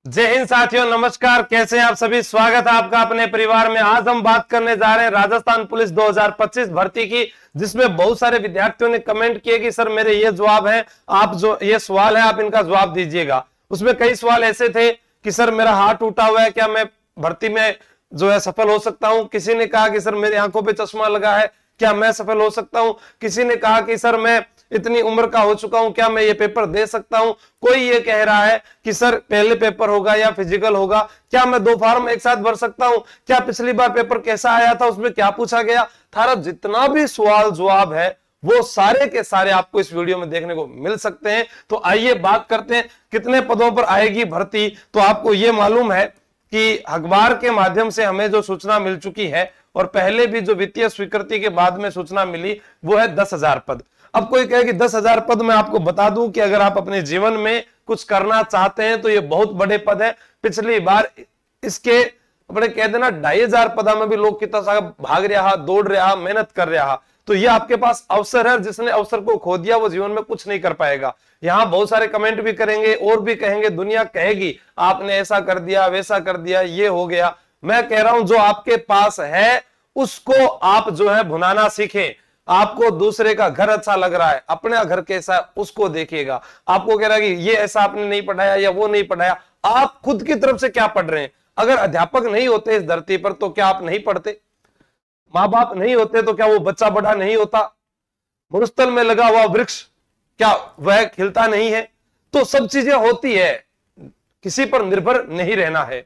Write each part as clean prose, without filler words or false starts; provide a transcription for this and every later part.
जय हिंद साथियों, नमस्कार। कैसे हैं आप सभी? स्वागत है आपका अपने परिवार में। आज हम बात करने जा रहे हैं राजस्थान पुलिस 2025 भर्ती की, जिसमें बहुत सारे विद्यार्थियों ने कमेंट किए कि सर मेरे ये जवाब है, आप जो ये सवाल है आप इनका जवाब दीजिएगा। उसमें कई सवाल ऐसे थे कि सर मेरा हाथ टूटा हुआ है, क्या मैं भर्ती में जो है सफल हो सकता हूं? किसी ने कहा कि सर मेरी आंखों पे चश्मा लगा है, क्या मैं सफल हो सकता हूं? किसी ने कहा कि सर मैं इतनी उम्र का हो चुका हूं, क्या मैं ये पेपर दे सकता हूं? कोई ये कह रहा है कि सर पहले पेपर होगा या फिजिकल होगा, क्या मैं 2 फॉर्म एक साथ भर सकता हूं? क्या पिछली बार पेपर कैसा आया था, उसमें क्या पूछा गया? थारा जितना भी सवाल जवाब है वो सारे के सारे आपको इस वीडियो में देखने को मिल सकते हैं। तो आइए बात करते हैं कितने पदों पर आएगी भर्ती। तो आपको यह मालूम है कि अखबार के माध्यम से हमें जो सूचना मिल चुकी है और पहले भी जो वित्तीय स्वीकृति के बाद में सूचना मिली वो है 10,000 पद। अब कोई कहे कि 10,000 पद, मैं आपको बता दूं कि अगर आप अपने जीवन में कुछ करना चाहते हैं तो ये बहुत बड़े पद है। पिछली बार इसके अपने कह देना 2,500 पदा में भी लोग कितना सारा भाग रहा, दौड़ रहा, मेहनत कर रहा। तो ये आपके पास अवसर है, जिसने अवसर को खो दिया वो जीवन में कुछ नहीं कर पाएगा। यहां बहुत सारे कमेंट भी करेंगे और भी कहेंगे, दुनिया कहेगी आपने ऐसा कर दिया, वैसा कर दिया, ये हो गया। मैं कह रहा हूं जो आपके पास है उसको आप जो है भुनाना सीखें। आपको दूसरे का घर अच्छा लग रहा है, अपना घर कैसा है उसको देखिएगा। आपको कह रहा है कि ये ऐसा आपने नहीं पढ़ाया या वो नहीं पढ़ाया, आप खुद की तरफ से क्या पढ़ रहे हैं? अगर अध्यापक नहीं होते इस धरती पर तो क्या आप नहीं पढ़ते? माँ बाप नहीं होते तो क्या वो बच्चा बड़ा नहीं होता? मरुस्थल में लगा हुआ वृक्ष क्या वह खिलता नहीं है? तो सब चीजें होती है, किसी पर निर्भर नहीं रहना है।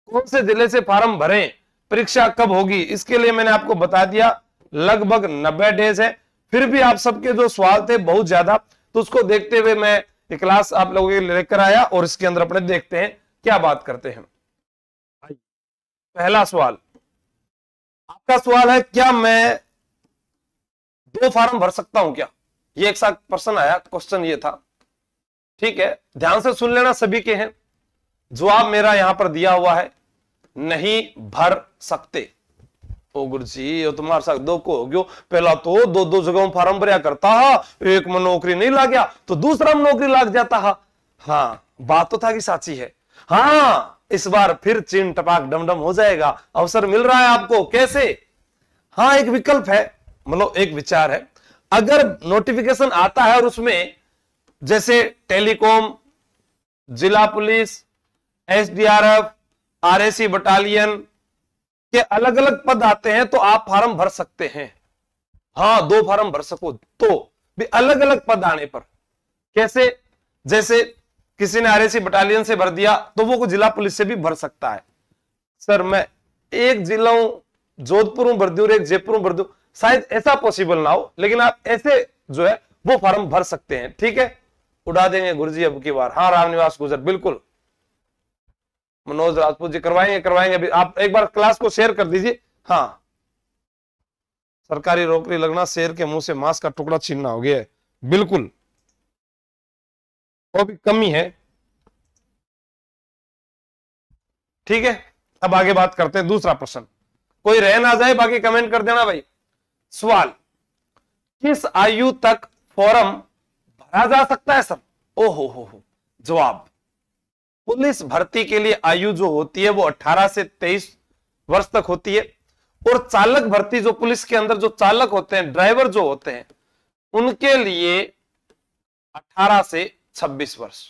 कौन से जिले से फॉर्म भरें, परीक्षा कब होगी, इसके लिए मैंने आपको बता दिया। लगभग 90 डेज है। फिर भी आप सबके जो सवाल थे बहुत ज्यादा, तो उसको देखते हुए मैं ये क्लास आप लोगों के लिए लेकर आया और इसके अंदर अपने देखते हैं क्या बात करते हैं। पहला सवाल आपका सवाल है, क्या मैं 2 फॉर्म भर सकता हूं क्या? ये एक साथ प्रश्न आया, क्वेश्चन ये था। ठीक है, ध्यान से सुन लेना, सभी के हैं। जवाब मेरा यहां पर दिया हुआ है, नहीं भर सकते। ओ गुरु जी, ये तुम्हारे साथ दो को हो गयो। पहला तो 2-2 जगहों फॉर्म भरया करता हा, एक में नौकरी नहीं लग गया तो दूसरा में नौकरी लग जाता हा। हाँ, बात तो था कि साची है। हाँ, इस बार फिर चिन टपाक डमडम हो जाएगा, अवसर मिल रहा है आपको। कैसे? हाँ, एक विकल्प है, मतलब एक विचार है। अगर नोटिफिकेशन आता है और उसमें जैसे टेलीकॉम, जिला पुलिस, एसडीआरएफ, आरएसी बटालियन के अलग अलग पद आते हैं तो आप फॉर्म भर सकते हैं। हाँ, 2 फॉर्म भर सको तो भी अलग अलग पद आने पर। कैसे? जैसे किसी ने आरएसी बटालियन से भर दिया तो वो जिला पुलिस से भी भर सकता है। सर मैं एक जिला जोधपुर में भर दूं और एक जयपुर में भर दूं, शायद ऐसा पॉसिबल ना हो, लेकिन आप ऐसे जो है वो फॉर्म भर सकते हैं। ठीक है, उड़ा देंगे गुरुजी अब की बार। हाँ, रामनिवास गुजर, बिल्कुल मनोज राजपूत जी, करवाएंगे अभी। आप एक बार क्लास को शेयर कर दीजिए। हाँ, सरकारी नौकरी लगना शेर के मुंह से मांस का टुकड़ा छीनना हो गया है, बिल्कुल वो भी कमी है। ठीक है, अब आगे बात करते हैं। दूसरा प्रश्न, कोई रह ना जाए, बाकी कमेंट कर देना भाई। सवाल, किस आयु तक फॉर्म भरा जा सकता है सर? ओहो हो। जवाब, पुलिस भर्ती के लिए आयु जो होती है वो 18 से 23 वर्ष तक होती है। और चालक भर्ती, जो पुलिस के अंदर जो चालक होते हैं, ड्राइवर जो होते हैं, उनके लिए 18 से 26 वर्ष।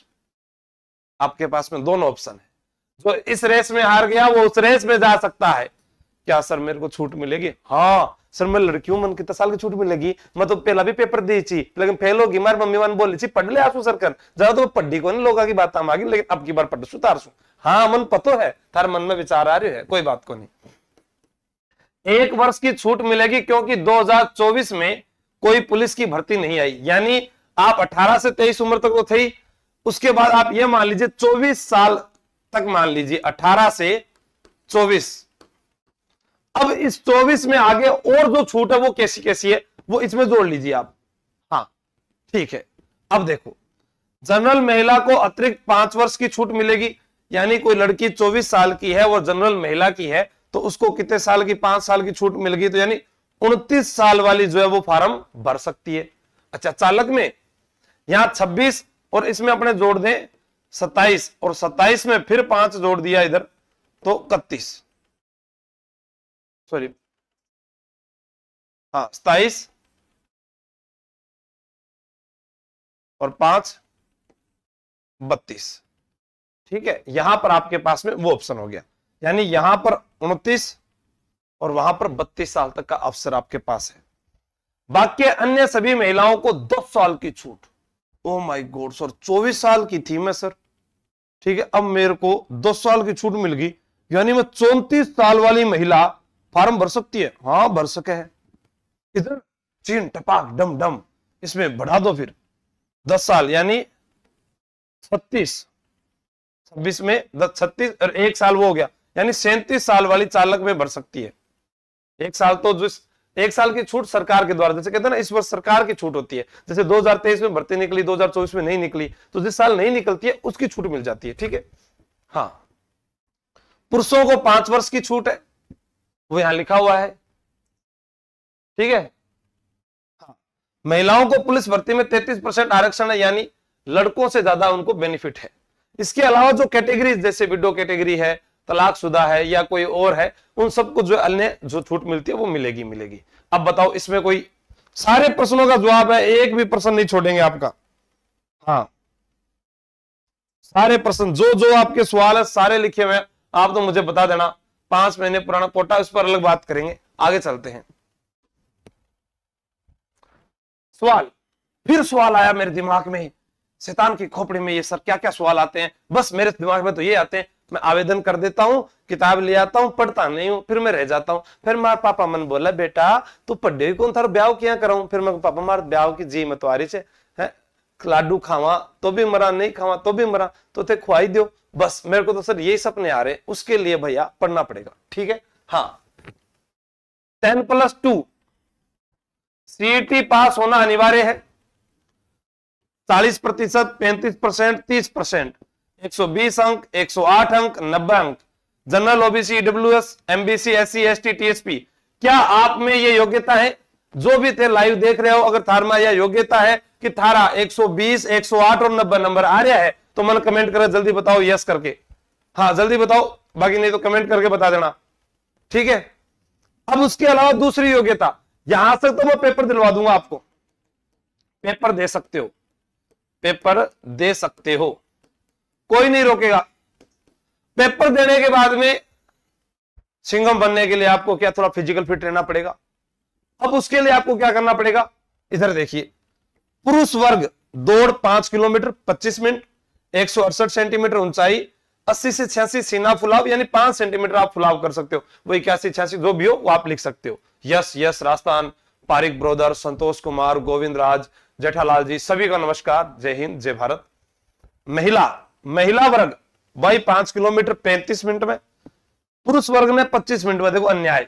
आपके पास में दोनों ऑप्शन है। जो इस रेस में हार गया वो उस रेस में जा सकता है। क्या सर मेरे को छूट मिलेगी? हाँ सर, मैं लड़की हूं, मन कितना साल की छूट मिलेगी? मैं तो पहला भी पेपर दी थी लेकिन फेल होगी। मारी मम्मी मान बोली थी पढ़ ले आसू सर कर, ज्यादा तो पढ़ी को नहीं, लोगों की बात मांगी, लेकिन अब की बार पढ़ सु तार सु। हाँ, मन पतो है, थार मन में विचार आ रहे है, कोई बात को नहीं। 1 वर्ष की छूट मिलेगी क्योंकि 2024 में कोई पुलिस की भर्ती नहीं आई। यानी आप 18 से 23 उम्र तक तो थे, उसके बाद आप ये मान लीजिए 24 साल तक, मान लीजिए 18 से 24। अब इस 24 में आगे और जो छूट है वो कैसी कैसी है वो इसमें जोड़ लीजिए आप। हाँ ठीक है, अब देखो, जनरल महिला को अतिरिक्त 5 वर्ष की छूट मिलेगी। यानी कोई लड़की 24 साल की है वो जनरल महिला की है तो उसको कितने साल की? 5 साल की छूट मिल गई, तो यानी 29 साल वाली जो है वो फॉर्म भर सकती है। अच्छा, चालक में यहां 26 और इसमें अपने जोड़ दें 27 और 27 में फिर 5 जोड़ दिया इधर तो 31, सॉरी हाँ 27 और 5 32। ठीक है, यहां पर आपके पास में वो ऑप्शन हो गया, यानी यहां पर 29 और वहां पर 32 साल तक का अवसर आपके पास है। बाकी अन्य सभी महिलाओं को 10 साल की छूट। ओ माय गॉड सर, 24 साल की थी मैं सर, ठीक है, अब मेरे को 10 साल की छूट मिल गई, यानी मैं 34 साल वाली महिला फॉर्म भर सकती है। हाँ भर सके है, इधर चीन टपाक डम डम, इसमें बढ़ा दो फिर 10 साल, यानी 36, 26 में 36 और 1 साल वो हो गया, यानी 37 साल वाली चालक में भर सकती है। 1 साल तो जिस 1 साल की छूट सरकार के द्वारा, जैसे कहते हैं ना इस वर्ष सरकार की छूट होती है, जैसे 2023 में भर्ती निकली, 2024 में नहीं निकली, तो जिस साल नहीं निकलती है उसकी छूट मिल जाती है। ठीक है, हाँ पुरुषों को 5 वर्ष की छूट है, वो यहां लिखा हुआ है। ठीक है, हाँ महिलाओं को पुलिस भर्ती में 33% आरक्षण है, यानी लड़कों से ज्यादा उनको बेनिफिट है। इसके अलावा जो कैटेगरी जैसे विडो कैटेगरी है, तलाकशुदा है या कोई और है, उन सबको जो अन्य जो छूट मिलती है वो मिलेगी मिलेगी। अब बताओ इसमें कोई, सारे प्रश्नों का जवाब है, एक भी प्रश्न नहीं छोड़ेंगे आपका। हाँ सारे प्रश्न जो जो आपके सवाल है सारे लिखे हुए हैं, आप तो मुझे बता देना। 5 महीने पुराना कोटा, उस पर अलग बात करेंगे, आगे चलते हैं। सवाल, फिर सवाल आया मेरे दिमाग में, शैतान की खोपड़ी में ये सर क्या क्या सवाल आते हैं, बस मेरे दिमाग में तो ये आते हैं, मैं आवेदन कर देता हूँ, किताब ले आता हूँ, पढ़ता नहीं हूँ, फिर मैं रह जाता हूँ। फिर मार पापा मन बोला बेटा तू पढ़े कौन थारो ब्याह क्या कराऊं, फिर मैं पापा मार ब्याह की जी मतवारी से है, लाडू खावा तो भी मरा, नहीं खावा तो भी मरा, तो ते खुआई दो। बस मेरे को तो सर यही सपने आ रहे, उसके लिए भैया पढ़ना पड़ेगा। ठीक है, हाँ 10+2 सीईटी पास होना अनिवार्य है। 40%, 35%, 30%, 120 अंक, 108 अंक, 90 अंक। General, OBC, EWS, MBC, SC, ST, TSP, क्या आप में ये योग्यता है? जो भी थे लाइव देख रहे हो, अगर थार में यह योग्यता है कि थारा 120, 108 और 90 नंबर आ रहा है तो मन कमेंट करें, जल्दी बताओ यस करके। हाँ जल्दी बताओ, बाकी नहीं तो कमेंट करके बता देना। ठीक है, अब उसके अलावा दूसरी योग्यता, यहां से तो मैं पेपर दिलवा दूंगा आपको, पेपर दे सकते हो, पेपर दे सकते हो, कोई नहीं रोकेगा। पेपर देने के बाद में सिंघम बनने के लिए आपको क्या थोड़ा फिजिकल फिट रहना पड़ेगा। अब उसके लिए आपको क्या करना पड़ेगा, इधर देखिए, पुरुष वर्ग दौड़ 5 किलोमीटर 25 मिनट, 168 सेंटीमीटर ऊंचाई, 80 से 86 सीना फुलाव, यानी 5 सेंटीमीटर आप फुलाव कर सकते हो, वो 81, 86 जो भी हो वो आप लिख सकते हो। Yes yes Rajasthan, Pareek brother, Santosh Kumar, Govind Raj, Jethalal ji, सभी का नमस्कार, जय हिंद जय भारत। महिला वर्ग भाई 5 किलोमीटर 35 मिनट में, पुरुष वर्ग ने 25 मिनट में। देखो अन्याय,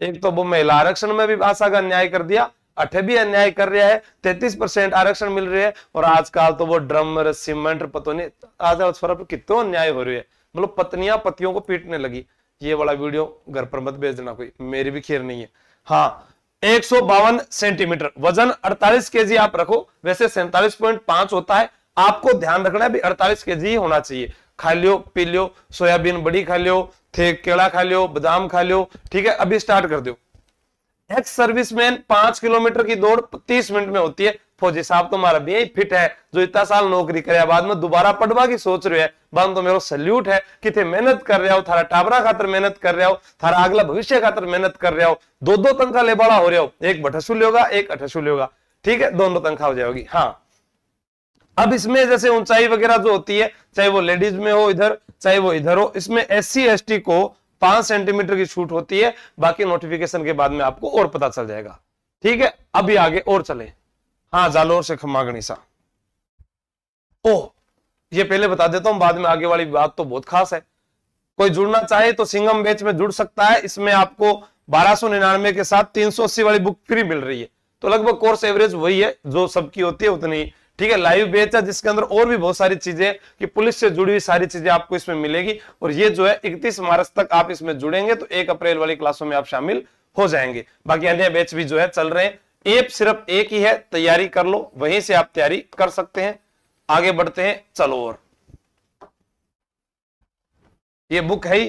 एक तो वो महिला आरक्षण में भी भाषा का अन्याय कर दिया, अठे भी अन्याय कर रहा है, 33% आरक्षण मिल रहे हैं, और आजकल तो वो ड्रम सीमेंट पता नहीं आज फर्क कितना अन्याय हो रही है, मतलब पत्नियां पतियों को पीटने लगी। ये वाला वीडियो घर पर मत भेज देना कोई, मेरी भी खैर नहीं है। हाँ 152 सेंटीमीटर, वजन 48 केजी आप रखो, वैसे 47.5 होता है, आपको ध्यान रखना है भी 48 केजी ही होना चाहिए। खा लियो पी लियो, सोयाबीन बड़ी खा लियो, थे केला खा लियो, बादाम खा लियो। ठीक है, अभी स्टार्ट कर दो। एक्स सर्विसमैन 5 किलोमीटर की दौड़ 30 मिनट में होती है। फौजी साहब तुम्हारा भी फिट है, जो इतना साल नौकरी करे बाद में दोबारा पढ़वा की सोच रहे हैं, बात तो मेरा सल्यूट है कि थे मेहनत कर रहे हो, थारा टाबरा खातर मेहनत कर रहे हो, थारा अगला भविष्य खातर मेहनत कर रहे हो, 2-2 तनखा ले बड़ा हो रहे हो, एक बठसूल होगा एक अठसूल होगा। ठीक है, दोनों तनखा हो जाएगी। हाँ अब इसमें जैसे ऊंचाई वगैरह जो होती है, चाहे वो लेडीज में हो इधर, चाहे वो इधर हो, इसमें एससी एसटी को 5 सेंटीमीटर की छूट होती है, बाकी नोटिफिकेशन के बाद में आपको और पता चल जाएगा। ठीक है, अभी आगे और चले। हाँ जालोर से खम्मा गणिसा, ओह ये पहले बता देता हूं, बाद में आगे वाली बात तो बहुत खास है। कोई जुड़ना चाहे तो सिंघम बैच में जुड़ सकता है, इसमें आपको 1299 के साथ 380 वाली बुक फ्री मिल रही है, तो लगभग कोर्स एवरेज वही है जो सबकी होती है उतनी। ठीक है, लाइव बैच है जिसके अंदर और भी बहुत सारी चीजें कि पुलिस से जुड़ी हुई सारी चीजें आपको इसमें मिलेगी, और ये जो है 31 मार्च तक आप इसमें जुड़ेंगे तो 1 अप्रैल वाली क्लासों में आप शामिल हो जाएंगे। बाकी अन्य बैच भी जो है चल रहे हैं, ऐप सिर्फ एक ही है, तैयारी कर लो, वहीं से आप तैयारी कर सकते हैं। आगे बढ़ते हैं, चलो। और ये बुक है ही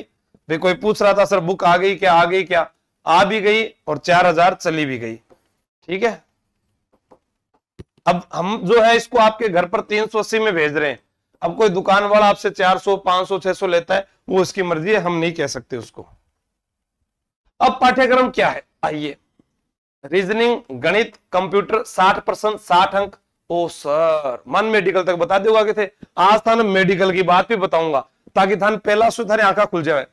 भाई, कोई पूछ रहा था सर बुक आ गई क्या, आ गई क्या, आ भी गई और 4000 चली भी गई। ठीक है, अब हम जो है इसको आपके घर पर 380 में भेज रहे हैं। अब कोई दुकान वाला आपसे 400 500 600 लेता है, वो उसकी मर्जी है, हम नहीं कह सकते उसको। अब पाठ्यक्रम क्या है, आइए। रीजनिंग, गणित, कंप्यूटर 60%, 60 अंक। ओ सर, मन मेडिकल तक बता दोगे आगे थे, आज थाने मेडिकल की बात भी बताऊंगा ताकि थाने पहला सु थाने आंखा खुल जाए।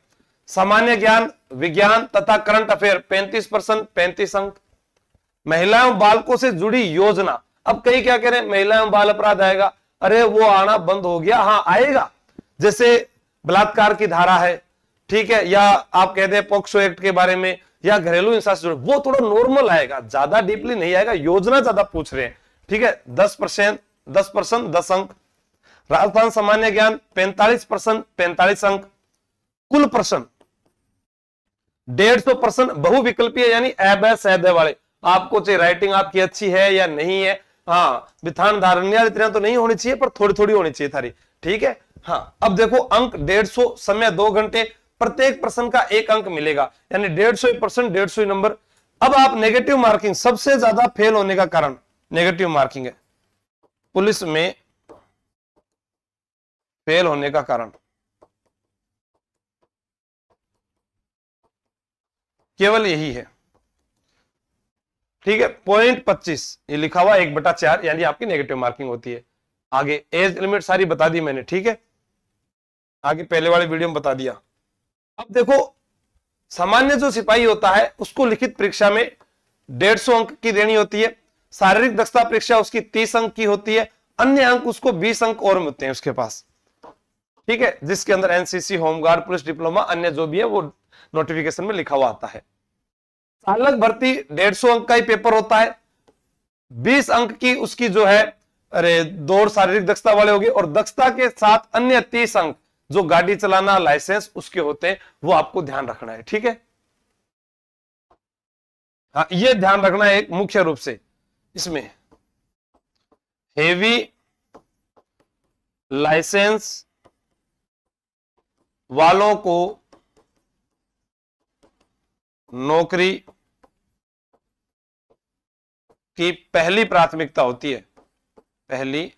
सामान्य ज्ञान, विज्ञान तथा करंट अफेयर 35%, 35 अंक। महिलाओं बालकों से जुड़ी योजना, अब कई क्या कह रहे हैं महिलाओं बाल अपराध आएगा, अरे वो आना बंद हो गया, हाँ आएगा। जैसे बलात्कार की धारा है, ठीक है, या आप कहते हैं पॉक्सो एक्ट के बारे में, या घरेलू हिंसा से जुड़े, वो थोड़ा नॉर्मल आएगा, ज्यादा डीपली नहीं आएगा। योजना ज्यादा पूछ रहे हैं, ठीक है। 10%, 10 अंक। राजस्थान सामान्य ज्ञान 45%, 45 अंक। कुल प्रश्न 150 प्रश्न बहुविकल्पीय यानी अ वाले। आपको चाहे राइटिंग आपकी अच्छी है या नहीं है, हाँ विधान धारणिया इतना तो नहीं होनी चाहिए पर थोड़ी थोड़ी होनी चाहिए थारी, ठीक है। हाँ, अब देखो अंक 150, समय 2 घंटे, प्रत्येक प्रश्न का 1 अंक मिलेगा, यानी 150% 150 नंबर। अब आप नेगेटिव मार्किंग, सबसे ज्यादा फेल होने का कारण नेगेटिव मार्किंग है, पुलिस में फेल होने का कारण केवल यही है, ठीक है। 0.25 ये लिखा हुआ 1/4 यानी आपकी नेगेटिव मार्किंग होती है। आगे एज लिमिट सारी बता दी मैंने, ठीक है, आगे पहले वाले वीडियो में बता दिया। अब देखो सामान्य जो सिपाही होता है उसको लिखित परीक्षा में 150 अंक की देनी होती है। शारीरिक दक्षता परीक्षा उसकी 30 अंक की होती है। अन्य अंक उसको 20 अंक और मिलते हैं उसके पास, ठीक है, जिसके अंदर एनसीसी, होमगार्ड, पुलिस डिप्लोमा, अन्य जो भी है वो नोटिफिकेशन में लिखा हुआ आता है। चालक भर्ती 150 अंक का ही पेपर होता है। 20 अंक की उसकी जो है अरे दौड़ शारीरिक दक्षता वाले होगी, और दक्षता के साथ अन्य 30 अंक जो गाड़ी चलाना, लाइसेंस उसके होते हैं, वो आपको ध्यान रखना है, ठीक है। हाँ, ये ध्यान रखना है एक मुख्य रूप से। इसमें हेवी लाइसेंस वालों को नौकरी की पहली प्राथमिकता होती है, पहली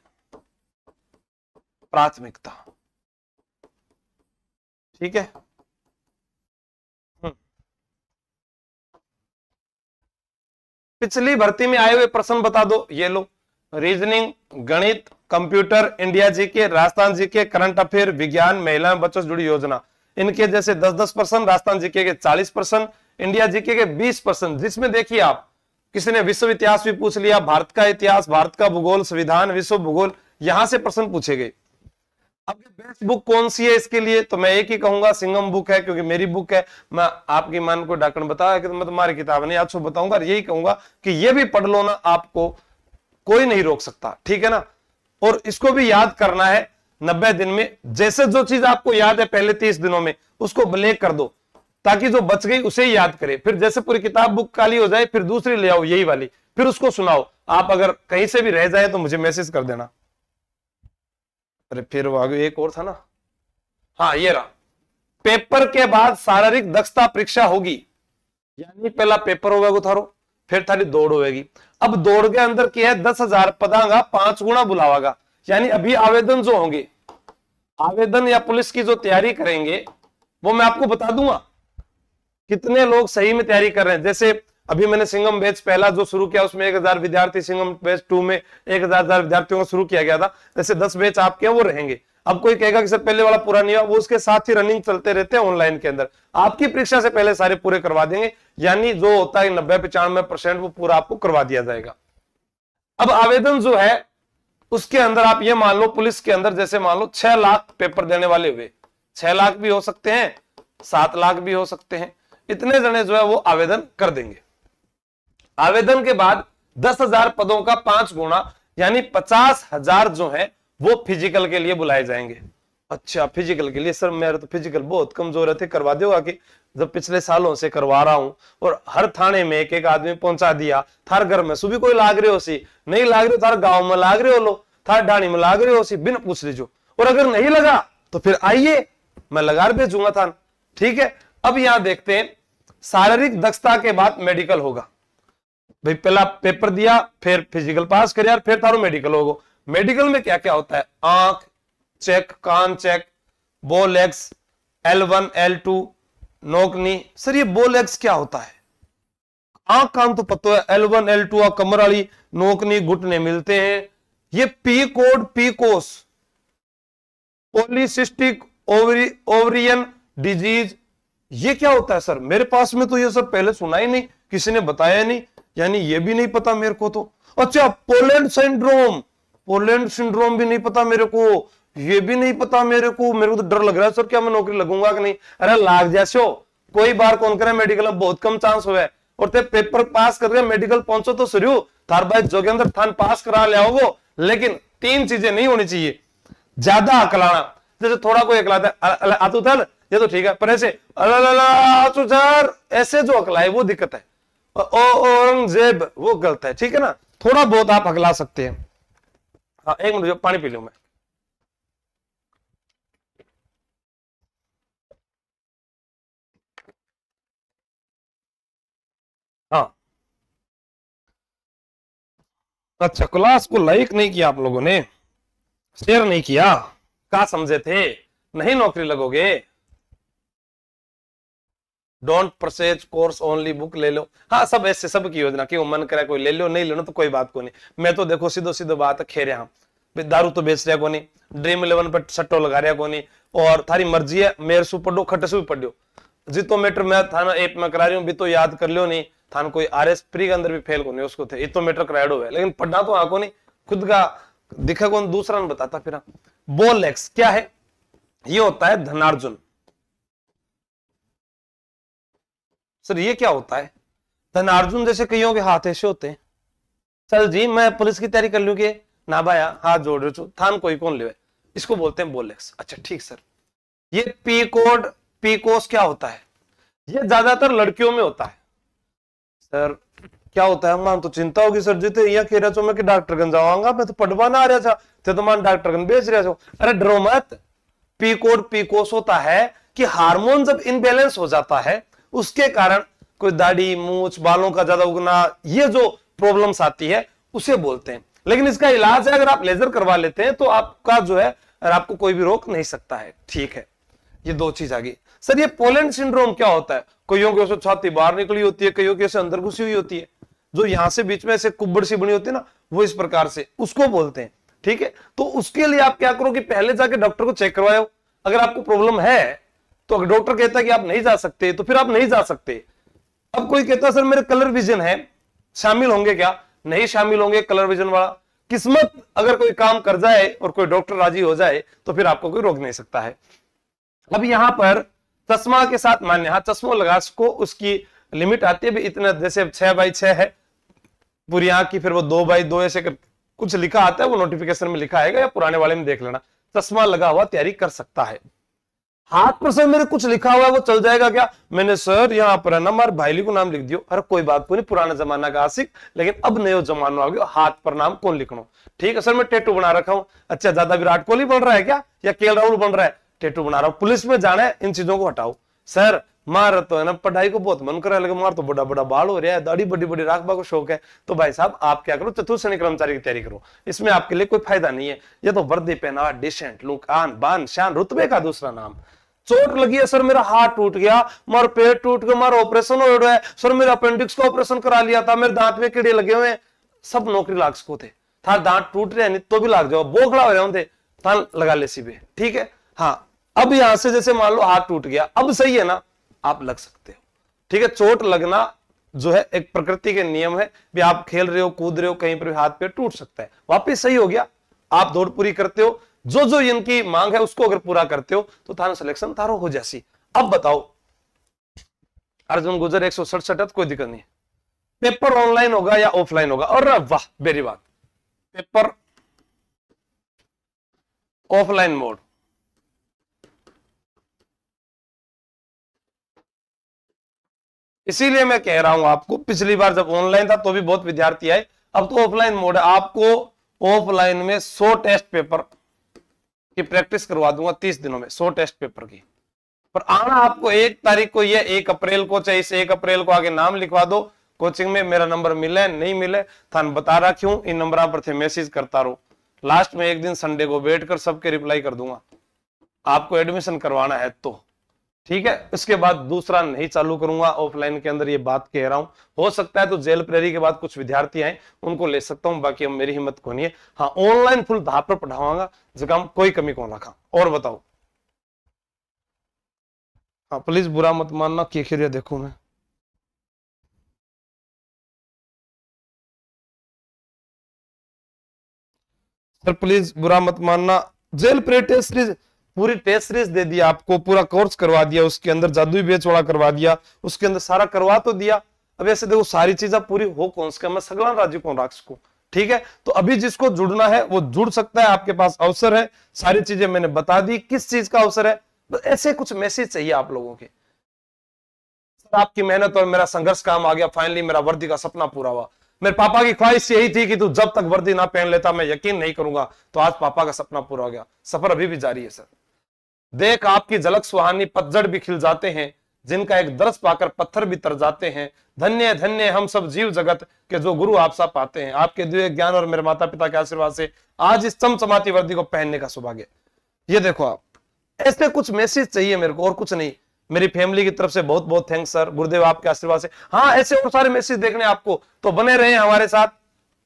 प्राथमिकता, ठीक है। पिछली भर्ती में आए हुए प्रश्न बता दो, ये लो। रीजनिंग, गणित, computer, India GK, Rajasthan GK, current affair, विज्ञान, महिला बच्चों से जुड़ी योजना, इनके जैसे 10-10%, राजस्थान जीके के 40%, इंडिया जीके के 20%, जिसमें देखिए आप किसी ने विश्व इतिहास भी पूछ लिया, भारत का इतिहास, भारत का भूगोल, संविधान, विश्व भूगोल, यहां से प्रश्न पूछे गए। अब बेस्ट बुक कौन सी है इसके लिए, तो मैं एक ही कहूंगा सिंघम बुक है, क्योंकि मेरी बुक है। मैं आपकी मान को डाकण बताया कि मैं तुम्हारी किताब नहीं आज बताऊंगा, यही कहूंगा कि ये भी पढ़ लो ना, आपको कोई नहीं रोक सकता, ठीक है ना। और इसको भी याद करना है 90 दिन में, जैसे जो चीज आपको याद है पहले 30 दिनों में उसको ब्लैक कर दो, ताकि जो बच गई उसे ही याद करे। फिर जैसे पूरी किताब बुक खाली हो जाए फिर दूसरी ले आओ यही वाली, फिर उसको सुनाओ। आप अगर कहीं से भी रह जाए तो मुझे मैसेज कर देना। अरे फिर वो आगे एक और था ना, हाँ ये रहा। पेपर के बाद शारीरिक दक्षता परीक्षा होगी, यानी पहला पेपर होगा थारो, फिर थारी दौड़ होगी। अब दौड़ के अंदर क्या है, 10,000 पदांगा 5 गुना बुलावागा, यानी अभी आवेदन जो होंगे, आवेदन या पुलिस की जो तैयारी करेंगे वो मैं आपको बता दूंगा कितने लोग सही में तैयारी कर रहे हैं। जैसे अभी मैंने सिंघम बैच पहला जो शुरू किया उसमें 1000 विद्यार्थी, सिंघम बैच 2 में 1000 विद्यार्थियों को शुरू किया गया था। जैसे 10 बैच आपके वो रहेंगे। अब कोई कहेगा कि सर पहले वाला पूरा नहीं हुआ, वो उसके साथ ही रनिंग चलते रहते हैं ऑनलाइन के अंदर, आपकी परीक्षा से पहले सारे पूरे करवा देंगे, यानी जो होता है 90-95% वो पूरा आपको करवा दिया जाएगा। अब आवेदन जो है उसके अंदर आप ये मान लो, पुलिस के अंदर जैसे मान लो 6 लाख पेपर देने वाले हुए, 6 लाख भी हो सकते हैं, 7 लाख भी हो सकते हैं, इतने जने जो है वो आवेदन कर देंगे। आवेदन के बाद 10,000 पदों का 5 गुना यानी 50,000 जो है वो फिजिकल के लिए बुलाए जाएंगे। अच्छा, फिजिकल के लिए सर मेरा तो फिजिकल बहुत कमजोर है, करवा दोगा कि जब पिछले सालों से करवा रहा हूं और हर थाने में एक एक आदमी पहुंचा दिया, थार घर में सुबह कोई लाग रहे हो सी नहीं लाग रहे हो, थार गांव में लाग रहे हो लो, था ढाणी में लाग रहे हो सी बिन पूछ लीजिए, और अगर नहीं लगा तो फिर आइए मैं लगा भेजूंगा था। ठीक है, अब यहां देखते हैं शारीरिक दक्षता के बाद मेडिकल होगा। भाई पहला पेपर दिया, फिर फिजिकल पास कर यार, फिर थारो मेडिकल होगा। मेडिकल में क्या क्या होता है? आंख चेक, कान चेक, बोल एक्स, L1 L2 नोकनी। सर ये बोल एक्स क्या होता है? आंख कान तो पता है, L1 L2 कमर वाली नोकनी घुटने मिलते हैं। ये PCOD PCOS, polycystic ovarian disease, ये क्या होता है सर? मेरे पास में तो ये सब पहले सुना ही नहीं, किसी ने बताया नहीं, यानी ये भी नहीं पता मेरे को तो। अच्छा पोलैंड सिंड्रोम, पोलैंड सिंड्रोम भी नहीं पता मेरे को, ये भी नहीं पता मेरे को तो डर लग रहा है सर क्या मैं नौकरी लगूंगा कि नहीं। अरे लाग जैसे हो, कोई बार कौन करे मेडिकल में बहुत कम चांस हुआ है, और ते पेपर पास करके मेडिकल पहुंचो तो शुरू थार भाई जोगेंद्र थान पास करा ले आओगे, लेकिन 3 चीजें नहीं होनी चाहिए। ज्यादा अकलाना, जैसे थोड़ा कोई अकलाता है आतू थल ये तो ठीक है, पर ऐसे सर ऐसे जो अकलाए वो दिक्कत है, औरंगजेब वो गलत है। ठीक है ना, थोड़ा बहुत आप अकला सकते हैं। हाँ एक मिनट पानी पी लूं मैं। हाँ अच्छा, क्लास को लाइक नहीं किया आप लोगों ने, शेयर नहीं किया, क्या समझे थे नहीं नौकरी लगोगे? Don't purchase course only book ले लो। हाँ सब ऐसे सब की योजना कि मन करे कोई ले लो, नहीं लेना तो कोई बात को नहीं। मैं तो देखो सीधो सीधो बात खेरे, हाँ दारू तो बेच रहा को नहीं, ड्रीम 11 पर सट्टो लगा रहा को नहीं, और थारी मर्जी है, मेरे सु पढ़ो खट्टे सु पढ़ो, जितो मैटर मैं थाना ऐप में करा रही हूँ भी तो याद कर लियो नहीं, थान कोई RS प्री के अंदर भी फेल को नहीं उसको थे, इतो मैटर कराया है, लेकिन पढ़ना तो आको नहीं, खुद का दिखा कौन दूसरा ने बताता। फिर बोल एक्स क्या है? ये होता है धनार्जुन। सर ये क्या होता है? धनार्जुन जैसे कईयों के हाथ ऐसे होते हैं, चल जी मैं पुलिस की तैयारी कर लूंगी ना भाया, हाथ जोड़ रहे हो थान कोई कौन ले, इसको बोलते हैं बोल एक्स। अच्छा ठीक सर, ये पी कोड पीकोस क्या होता है? ये ज्यादातर लड़कियों में होता है। सर क्या होता है? मान तो चिंता होगी सर जी, तो यह कह रहा छो मैं कि डॉक्टर गन जाऊंगा, मैं तो पढ़वा ना आ रहा था, तो मान डॉक्टर गन बेच रहा छो। अरे डरो मत, पी कोड पीकोस होता है कि हार्मोन जब इनबैलेंस हो जाता है उसके कारण कोई दाढ़ी मूछ बालों का ज्यादा उगना, ये जो प्रॉब्लम्स आती है उसे बोलते हैं। लेकिन इसका इलाज है, अगर आप लेजर करवा लेते हैं तो आपका जो है आपको कोई भी रोक नहीं सकता है। ठीक है, ये 2 चीज आ गई। सर ये पोलैंड सिंड्रोम क्या होता है? कईयों की छाती बाहर निकली होती है, कईयों की ऐसे अंदर घुसी हुई होती है, जो यहां से बीच में ऐसे कुब्बड़ सी बनी होती है ना, वो इस प्रकार से, उसको बोलते हैं। ठीक है, तो उसके लिए आप क्या करो कि पहले जाके डॉक्टर को चेक करवाओ। अगर आपको प्रॉब्लम है तो अगर डॉक्टर कहता है कि आप नहीं जा सकते तो फिर आप नहीं जा सकते। अब कोई कहता है सर मेरे कलर विजन है, शामिल होंगे क्या? नहीं शामिल होंगे कलर विजन वाला। किस्मत अगर कोई काम कर जाए और कोई डॉक्टर राजी हो जाए तो फिर आपको कोई रोक नहीं सकता है। अब यहां पर चश्मा के साथ मान्य, हाँ चश्मा लगा सको, उसकी लिमिट आती है भी इतना, जैसे 6x6 है पूरी आंख की, फिर वो 2x2 ऐसे कुछ लिखा आता है, वो नोटिफिकेशन में लिखा आएगा या पुराने वाले में देख लेना। चश्मा लगा हुआ तैयारी कर सकता है। हाथ पर सर मेरे कुछ लिखा हुआ है वो चल जाएगा क्या? मैंने सर यहाँ पर है ना हमारे भाईली को नाम लिख दियो। अरे कोई बात को नहीं, पुराना जमाना का आशिक, लेकिन अब नयो जमाना आ गया, हाथ पर नाम कौन लिखना। ठीक है सर मैं टैटू बना रखा हूं। अच्छा ज्यादा विराट कोहली बन रहा है क्या, या केएल राहुल बन रहा है? टैटू बना रहा हूं, पुलिस में जाना है, इन चीजों को हटाओ। सर मार तो है ना पढ़ाई को बहुत मन कर रहा है, लेकिन मार तो बड़ा बड़ा बाल हो रहा है, दाढ़ी बड़ी बड़ी राखबा को शौक है, तो भाई साहब आप क्या करो, चतुर्थ श्रेणी कर्मचारी की तैयारी करो, इसमें आपके लिए कोई फायदा नहीं है। ये तो वर्दी पहना, डिसेंट लुक, आन बान शान, रुतबे का दूसरा नाम। चोट लगी है सर, मेरा हाथ टूट गया, मार पेट टूट गया, मार ऑपरेशन हो रहा है सर, मेरा अपेंडिक्स का ऑपरेशन करा लिया था, मेरे दांत में कीड़े लगे हुए हैं, सब नौकरी लाग सको थे, था दांत टूट रहे नहीं तो भी लाग जाओ, बोखड़ा हो रहे थे थान लगा ले सीबे। ठीक है, हाँ अब यहां से जैसे मान लो हाथ टूट गया, अब सही है ना, आप लग सकते हो। ठीक है, चोट लगना जो है एक प्रकृति के नियम है भी, आप खेल रहे हो कूद रहे हो कहीं पर हाथ पे टूट सकता है, वापिस सही हो गया, आप दौड़ पूरी करते हो, जो जो इनकी मांग है उसको अगर पूरा करते हो तो थारा सिलेक्शन थारो हो जैसी। अब बताओ अर्जुन गुजर 167, कोई दिक्कत नहीं, पेपर ऑनलाइन होगा या ऑफलाइन होगा? और वाह मेरी बात, पेपर ऑफलाइन मोड, इसीलिए मैं कह रहा हूं आपको, पिछली बार जब ऑनलाइन था तो भी बहुत विद्यार्थी आए, अब तो ऑफलाइन मोड है, आपको ऑफलाइन में 100 टेस्ट पेपर की प्रैक्टिस करवा दूंगा 30 दिनों में, 100 टेस्ट पेपर की। पर आना आपको 1 तारीख को, ये 1 अप्रैल को, चाहे इस 1 अप्रैल को आगे नाम लिखवा दो कोचिंग में। मेरा नंबर मिले नहीं मिले थान बता रखी हूं, इन नंबर पर थे मैसेज करता रहो। लास्ट में एक दिन संडे को बैठकर सबके रिप्लाई कर दूंगा, आपको एडमिशन करवाना है तो ठीक है। इसके बाद दूसरा नहीं चालू करूंगा ऑफलाइन के अंदर, ये बात कह रहा हूं। हो सकता है तो जेल प्रेरी के बाद कुछ विद्यार्थी आए उनको ले सकता हूं, बाकी अब मेरी हिम्मत को नहीं है। हाँ, ऑनलाइन फुल धाप पर पढ़ाऊंगा, जगह कोई कमी कौन रखा। और बताओ, हाँ प्लीज बुरा मत मानना, क्या खिरिया देखो मैं। सर प्लीज बुरा मत मानना, जेल प्रेरी टेस्ट सीरीज पूरी टेस्ट सीरीज दे दिया आपको, पूरा कोर्स करवा दिया, उसके अंदर जादुई बेचवाड़ा करवा दिया, उसके अंदर सारा करवा तो दिया। अब ऐसे देखो सारी चीजें पूरी हो कौन सा, मैं सगला राजी कौन राख सकूं, ठीक है। तो अभी जिसको जुड़ना है वो जुड़ सकता है, आपके पास अवसर है। सारी चीजें मैंने बता दी, किस चीज का अवसर है, बस ऐसे कुछ मैसेज चाहिए आप लोगों के। आपकी मेहनत और मेरा संघर्ष काम आ गया, फाइनली मेरा वर्दी का सपना पूरा हुआ। मेरे पापा की ख्वाहिश यही थी कि तू जब तक वर्दी ना पहन लेता मैं यकीन नहीं करूंगा, तो आज पापा का सपना पूरा हो गया। सफर अभी भी जारी है सर। देख आपकी झलक सुहानी, पतझड़ भी खिल जाते हैं, जिनका एक दर्श पाकर पत्थर भी तर जाते हैं। धन्य धन्य हम सब जीव जगत के जो गुरु आप सा पाते हैं। आपके दिए ज्ञान और मेरे माता पिता के आशीर्वाद से आज इस चमचमाती वर्दी को पहनने का सौभाग्य। ये देखो आप, ऐसे कुछ मैसेज चाहिए मेरे को और कुछ नहीं। मेरी फैमिली की तरफ से बहुत बहुत थैंक्स सर, गुरुदेव आपके आशीर्वाद से। हाँ, ऐसे और सारे मैसेज देखने आपको, तो बने रहे हमारे साथ।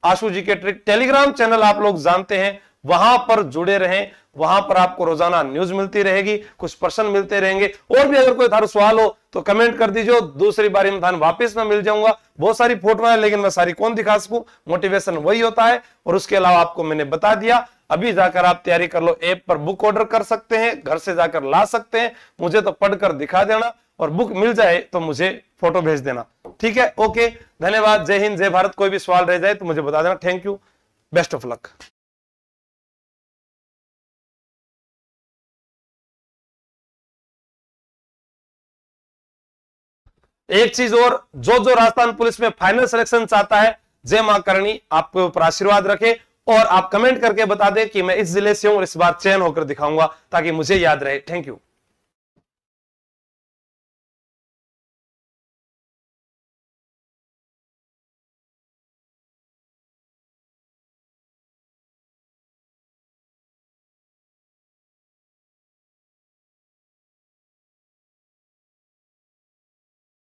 आशु जी के ट्रिक टेलीग्राम चैनल आप लोग जानते हैं, वहां पर जुड़े रहें। वहां पर आपको रोजाना न्यूज मिलती रहेगी, कुछ प्रश्न मिलते रहेंगे। और भी अगर कोई थारा सवाल हो तो कमेंट कर दीजिए, दूसरी बारी में थान वापस में मिल जाऊंगा। बहुत सारी फोटो है लेकिन मैं सारी कौन दिखा सकूं, मोटिवेशन वही होता है। और उसके अलावा आपको मैंने बता दिया, अभी जाकर आप तैयारी कर लो, ऐप पर बुक ऑर्डर कर सकते हैं, घर से जाकर ला सकते हैं। मुझे तो पढ़कर दिखा देना, और बुक मिल जाए तो मुझे फोटो भेज देना, ठीक है। ओके, धन्यवाद, जय हिंद, जय भारत। कोई भी सवाल रह जाए तो मुझे बता देना। Thank you, best of luck. एक चीज और, जो राजस्थान पुलिस में फाइनल सिलेक्शन चाहता है, जय मां करणी आपके ऊपर आशीर्वाद रखे। और आप कमेंट करके बता दें कि मैं इस जिले से हूं और इस बार चयन होकर दिखाऊंगा, ताकि मुझे याद रहे। Thank you.